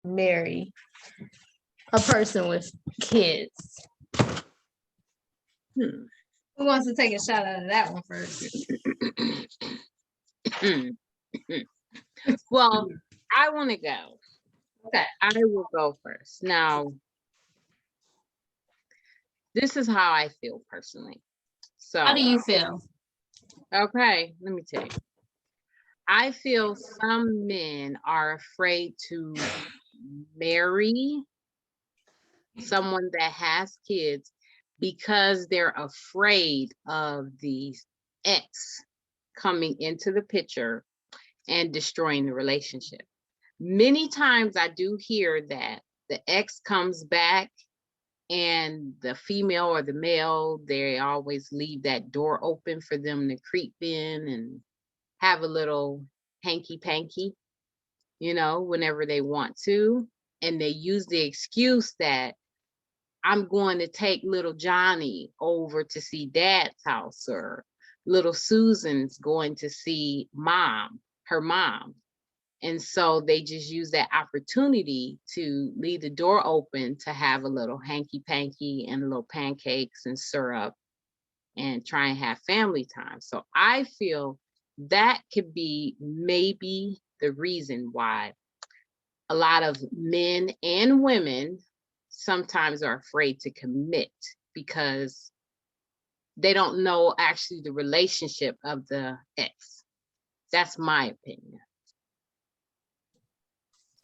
marry a person with kids? Hmm. Who wants to take a shot out of that one first? Well, I want to go. Okay. I will go first. Now, this is how I feel personally. So, How do you feel? okay, let me tell you. I feel some men are afraid to marry someone that has kids because they're afraid of the ex coming into the picture and destroying the relationship. Many times I do hear that the ex comes back and the female or the male, they always leave that door open for them to creep in and have a little hanky panky, whenever they want to. And they use the excuse that I'm going to take little Johnny over to see dad's house, or little Susan's going to see her mom. And so they just use that opportunity to leave the door open to have a little hanky panky and a little pancakes and syrup and try and have family time. So I feel that could be maybe the reason why a lot of men and women sometimes are afraid to commit, because they don't know actually the relationship of the ex. That's my opinion.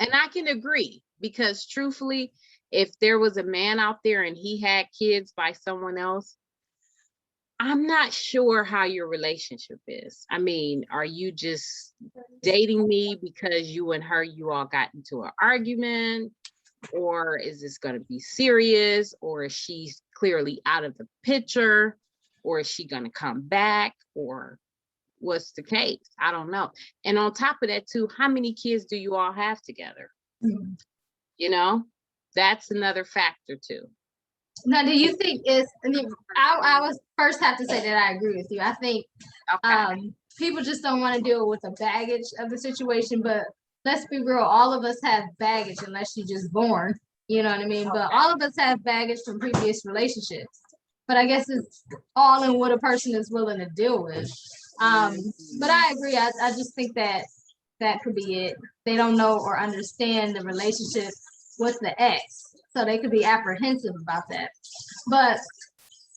And I can agree, because truthfully, if there was a man out there and he had kids by someone else, I'm not sure how your relationship is. I mean, are you just dating me because you all got into an argument? Or is this going to be serious? Or is she clearly out of the picture? Or is she going to come back? Or what's the case? I don't know. And on top of that too, how many kids do you all have together? Mm-hmm. That's another factor too. Now, do you think I was first have to say that I agree with you. I think people just don't want to deal with the baggage of the situation, but let's be real, all of us have baggage unless you're just born, you know what I mean? But all of us have baggage from previous relationships. But I guess it's all in what a person is willing to deal with. But I agree. I just think that could be it. They don't know or understand the relationship with the ex, so they could be apprehensive about that. But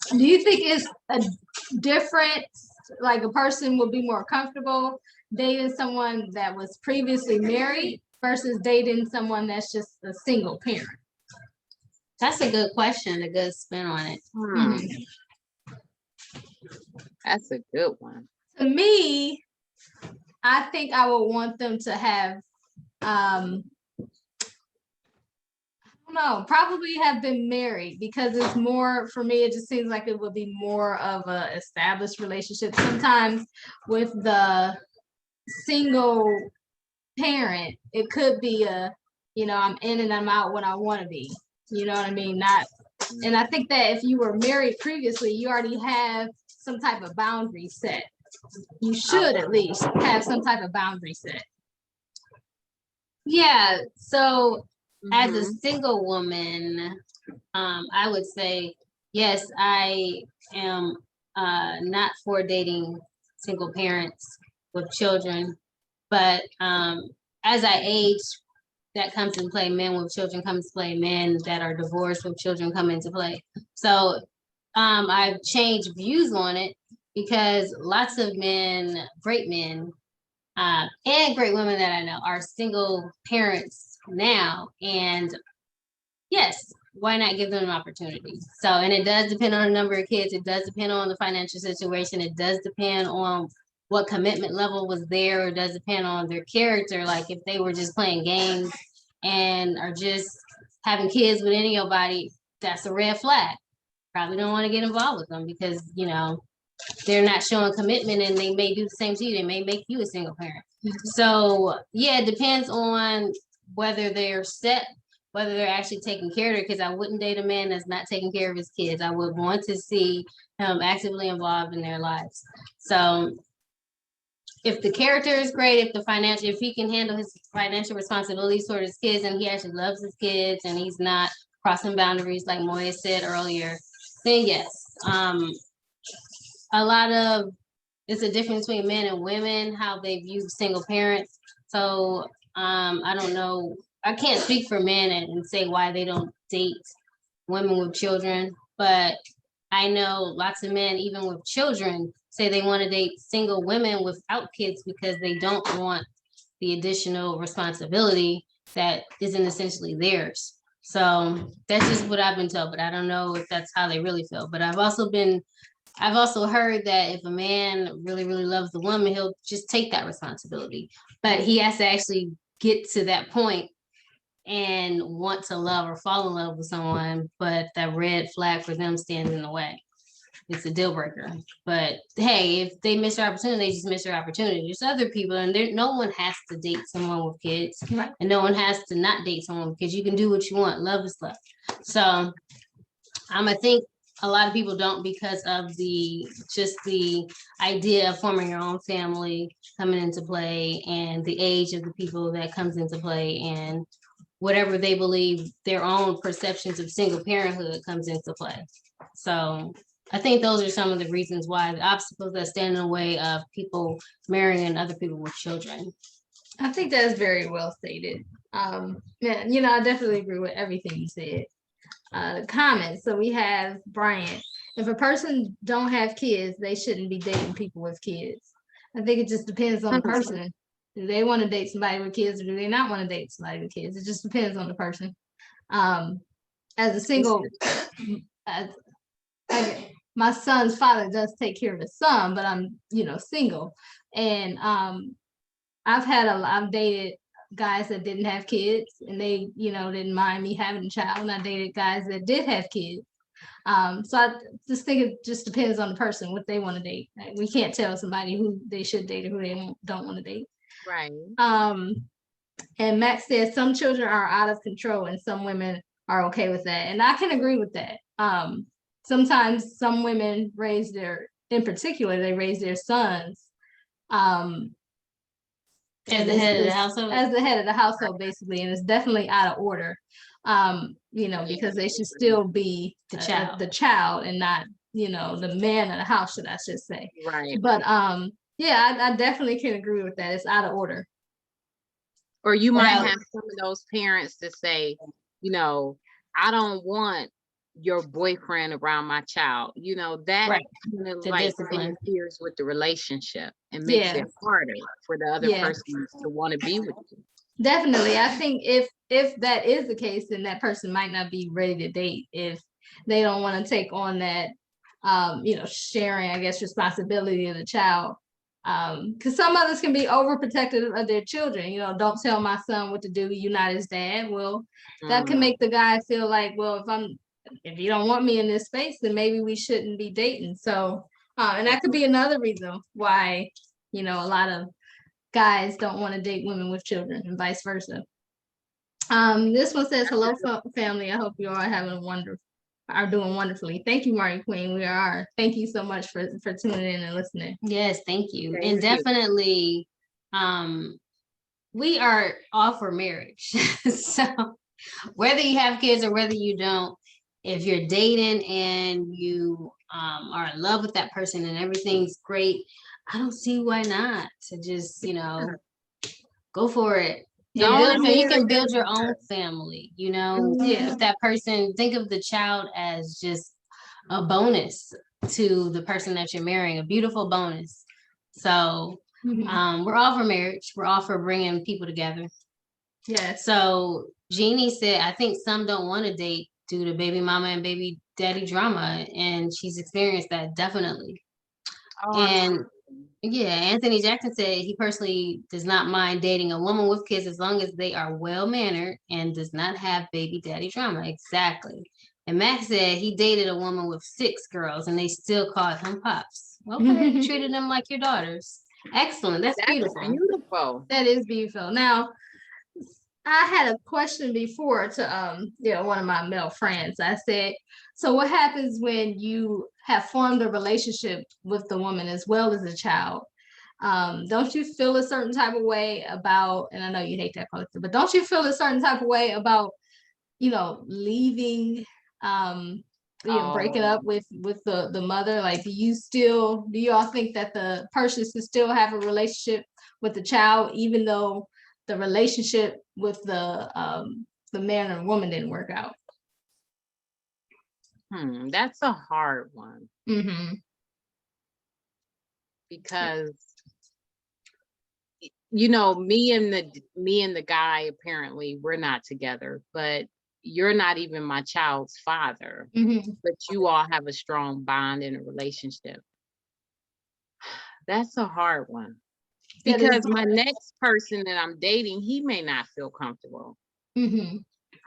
do you think it's a different, like a person would be more comfortable dating someone that was previously married versus dating someone that's just a single parent? That's a good question, a good spin on it. That's a good one. To me, I think I would want them to have, I don't know, probably have been married, because it's more, for me, it just seems like it would be more of a established relationship. Sometimes with the single parent, it could be I'm in and I'm out when I want to be. You know what I mean? And I think that if you were married previously, you already have some type of boundary set. You should at least have some type of boundary set. Yeah. So as a single woman, I would say, yes, I am not for dating single parents with children. But as I age, that comes into play. Men with children come into play. Men that are divorced with children come into play. So I've changed views on it, because lots of men, great men, and great women that I know are single parents now. And yes, why not give them an opportunity? So, and it does depend on the number of kids. It does depend on the financial situation. It does depend on what commitment level was there. It does depend on their character. Like if they were just playing games and are just having kids with anybody, that's a red flag. Probably don't want to get involved with them, because, they're not showing commitment, and they may do the same to you. They may make you a single parent. So yeah, it depends on whether they're set, whether they're actually taking care of their kids. I wouldn't date a man that's not taking care of his kids. I would want to see him actively involved in their lives. So if the character is great, if he can handle his financial responsibilities toward his kids and he actually loves his kids and he's not crossing boundaries like Moya said earlier, then yes. A lot of it's a difference between men and women, how they view single parents. So I don't know. I can't speak for men and say why they don't date women with children, but I know lots of men, even with children, say they want to date single women without kids because they don't want the additional responsibility that isn't essentially theirs. So that's just what I've been told, but I don't know if that's how they really feel. But I've also heard that if a man really, really loves the woman, he'll just take that responsibility. But he has to actually get to that point and want to love or fall in love with someone, but that red flag for them stands in the way. It's a deal breaker. But hey, if they miss their opportunity, they just miss their opportunity. There's other people, and no one has to date someone with kids, Right. and no one has to not date someone with kids. You can do what you want. Love is love. So I think a lot of people don't because of the idea of forming your own family coming into play and the age of the people that comes into play and whatever they believe their own perceptions of single parenthood comes into play. So I think those are some of the reasons why the obstacles that stand in the way of people marrying other people with children. I think that's very well stated. Yeah, I definitely agree with everything you said. The comments. So we have Brian. If a person don't have kids, they shouldn't be dating people with kids. I think it just depends on the person. Do they want to date somebody with kids or do they not want to date somebody with kids? It just depends on the person. As a single, my son's father does take care of his son, but I'm, single. And I've dated guys that didn't have kids and they, didn't mind me having a child. And I dated guys that did have kids. So I just think it just depends on the person, what they want to date. Like, we can't tell somebody who they should date or who they don't want to date. Right. And Max says some children are out of control and some women are okay with that. And I can agree with that. Sometimes some women in particular, they raise their sons as the head of the household. As the head of the household, basically, and it's definitely out of order. Because they should still be the child and not, the man of the house, should I should say. Right. But yeah, I definitely can agree with that. It's out of order. Or you might have some of those parents that say, I don't want your boyfriend around my child. That right. kind of like interferes with the relationship and makes it harder for the other person to want to be with you. Definitely. I think if that is the case, then that person might not be ready to date if they don't want to take on that, sharing, I guess, responsibility of the child. Because some others can be overprotective of their children. Don't tell my son what to do. You're not his dad. Well, that can make the guy feel like, well, if you don't want me in this space, then maybe we shouldn't be dating. So, and that could be another reason why, a lot of guys don't want to date women with children and vice versa. This one says, hello family. I hope you all are doing wonderfully. Thank you, Marty Queen. We are. Thank you so much for tuning in and listening. Yes, thank you. And definitely we are all for marriage. So whether you have kids or whether you don't, if you're dating and you are in love with that person and everything's great, I don't see why not to just, go for it. You can build your own family, if that person, think of the child as just a bonus to the person that you're marrying, a beautiful bonus. So we're all for marriage. We're all for bringing people together. Yeah. So Jeannie said, I think some don't want to date due to baby mama and baby daddy drama. And she's experienced that definitely. And yeah, Anthony Jackson said he personally does not mind dating a woman with kids as long as they are well-mannered and does not have baby daddy drama. Exactly. And Max said he dated a woman with 6 girls and they still called him pops. Okay, treated them like your daughters. Excellent. That's beautiful. That is beautiful. Now, I had a question before to one of my male friends. I said, so what happens when you have formed a relationship with the woman as well as a child? Don't you feel a certain type of way about, and I know you hate that question, but don't you feel a certain type of way about, leaving, breaking up with the mother? Like, do you all think that the person should still have a relationship with the child, even though the relationship with the man or woman didn't work out? That's a hard one Mm-hmm. because me and the guy, apparently we're not together, but you're not even my child's father, Mm-hmm. but you all have a strong bond in a relationship. That's a hard one That is because my next person that I'm dating, he may not feel comfortable. Mm-hmm.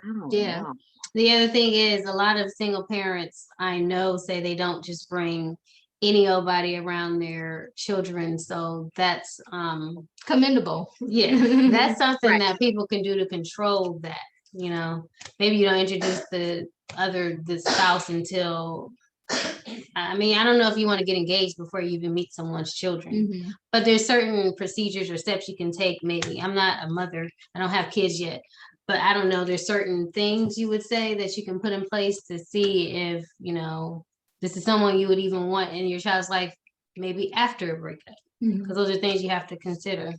I don't Yeah. know. The other thing is a lot of single parents I know say they don't just bring any old body around their children. So that's Commendable. yeah, that's something Right. that people can do to control that. Maybe you don't introduce the spouse until I don't know if you want to get engaged before you even meet someone's children. Mm-hmm. But there's certain procedures or steps you can take. Maybe I'm not a mother, I don't have kids yet, but I don't know, there's certain things you would say that you can put in place to see if this is someone you would even want in your child's life, maybe after a breakup, because those are things you have to consider.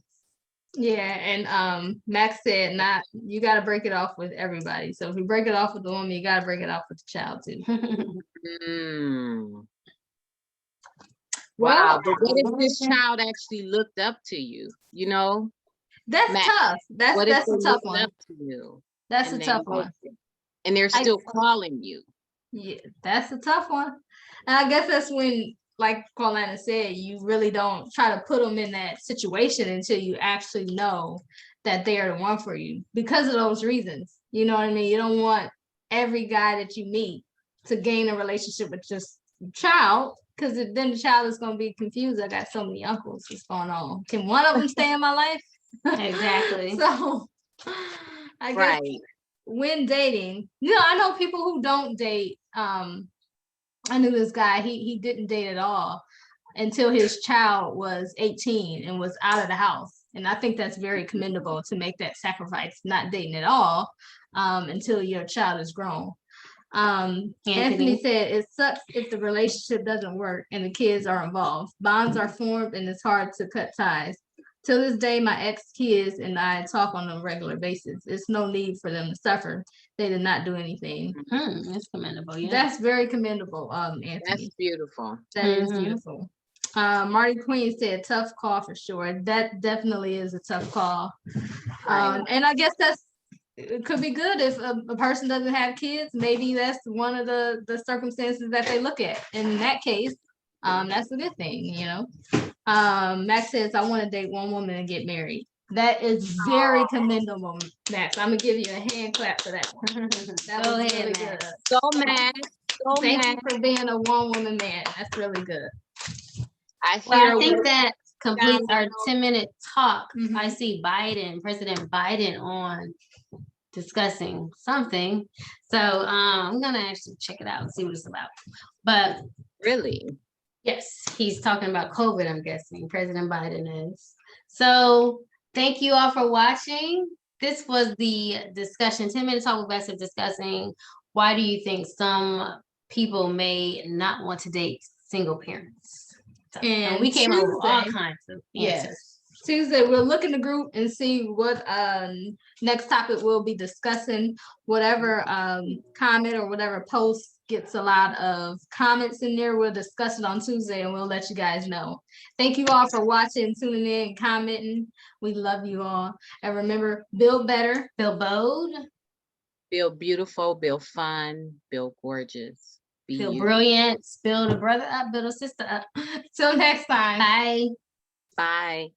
Yeah, and Max said you got to break it off with everybody. So if you break it off with the woman, you got to break it off with the child too. Wow, but what if this child actually looked up to you? That's Max, tough. That's what if a they tough looked one. up to you That's a and tough one. and they're still calling you? Yeah, that's a tough one. And I guess that's when, like Paulina said, you really don't try to put them in that situation until you actually know that they are the one for you because of those reasons. You know what I mean? You don't want every guy that you meet to gain a relationship with just child, because then the child is going to be confused. I got so many uncles. What's going on? Can one of them stay in my life? Exactly. So I guess when dating, I know people who don't date. I knew this guy, he didn't date at all until his child was 18 and was out of the house. And I think that's very commendable to make that sacrifice, not dating at all until your child is grown. Anthony said it sucks if the relationship doesn't work and the kids are involved. Bonds are formed and it's hard to cut ties. Till this day, my ex-kids and I talk on a regular basis. It's no need for them to suffer. They did not do anything. That's commendable. Yeah, that's very commendable, Anthony. That's beautiful. That is beautiful. Marty Queen said tough call for sure. That definitely is a tough call. And I guess it could be good if a person doesn't have kids. Maybe that's one of the circumstances that they look at. In that case, that's a good thing, Max says, I want to date one woman and get married. That is very commendable, Max. I'm gonna give you a hand clap for that one. That was really good. So Max. Thank you for being a one woman man. That's really good. I think that completes our 10-minute talk. I see President Biden on discussing something. So I'm gonna actually check it out and see what it's about. But really, yes, he's talking about COVID, I'm guessing. President Biden is. So thank you all for watching. This was the discussion, 10-minute talk with Bessa discussing why do you think some people may not want to date single parents. So, and we came up with all kinds of answers. Yes. Tuesday, we'll look in the group and see what next topic we'll be discussing. Whatever comment or whatever post gets a lot of comments in there, we'll discuss it on Tuesday and we'll let you guys know. Thank you all for watching, tuning in, commenting. We love you all. And remember, build better, build bold, build beautiful, build fun, build gorgeous. Build brilliant, build a brother up, build a sister up. Till next time. Bye. Bye.